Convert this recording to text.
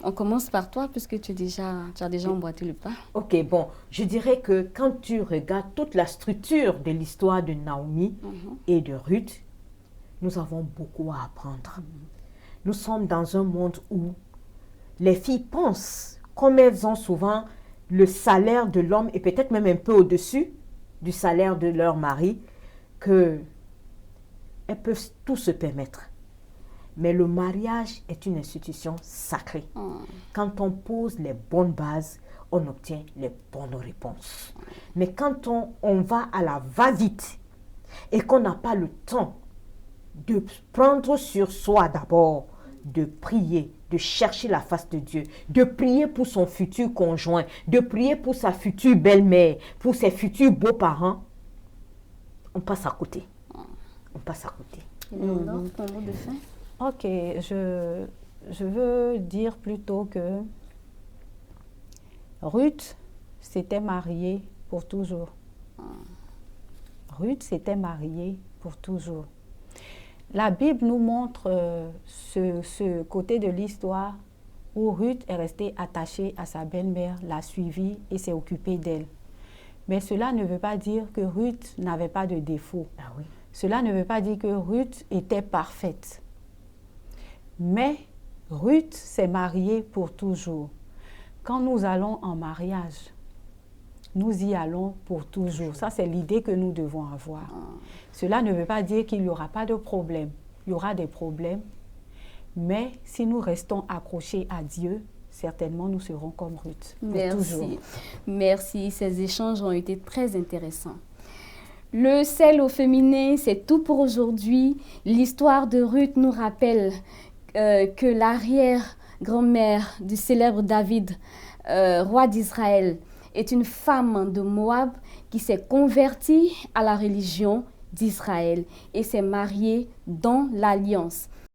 On commence par toi puisque tu as déjà emboîté le pas. Ok, bon, je dirais que quand tu regardes toute la structure de l'histoire de Naomi et de Ruth, nous avons beaucoup à apprendre. Nous sommes dans un monde où les filles pensent, comme elles ont souvent le salaire de l'homme et peut-être même un peu au-dessus du salaire de leur mari, qu'elles peuvent tout se permettre. Mais le mariage est une institution sacrée. Quand on pose les bonnes bases, on obtient les bonnes réponses. Mais quand on va à la va-vite et qu'on n'a pas le temps de prendre sur soi d'abord, de prier, de chercher la face de Dieu, de prier pour son futur conjoint, de prier pour sa future belle-mère, pour ses futurs beaux-parents, on passe à côté. On passe à côté. Éléonore, ton mot de fin? Ok, je veux dire plutôt que Ruth s'était mariée pour toujours. Ruth s'était mariée pour toujours. La Bible nous montre ce côté de l'histoire où Ruth est restée attachée à sa belle-mère, l'a suivie et s'est occupée d'elle. Mais cela ne veut pas dire que Ruth n'avait pas de défauts. Ah oui. Cela ne veut pas dire que Ruth était parfaite. Mais Ruth s'est mariée pour toujours. Quand nous allons en mariage, nous y allons pour toujours. Ça, c'est l'idée que nous devons avoir. Cela ne veut pas dire qu'il n'y aura pas de problème. Il y aura des problèmes. Mais si nous restons accrochés à Dieu, certainement nous serons comme Ruth. Merci. Merci. Ces échanges ont été très intéressants. Le sel au féminin, c'est tout pour aujourd'hui. L'histoire de Ruth nous rappelle que l'arrière-grand-mère du célèbre David, roi d'Israël, est une femme de Moab qui s'est convertie à la religion d'Israël et s'est mariée dans l'alliance.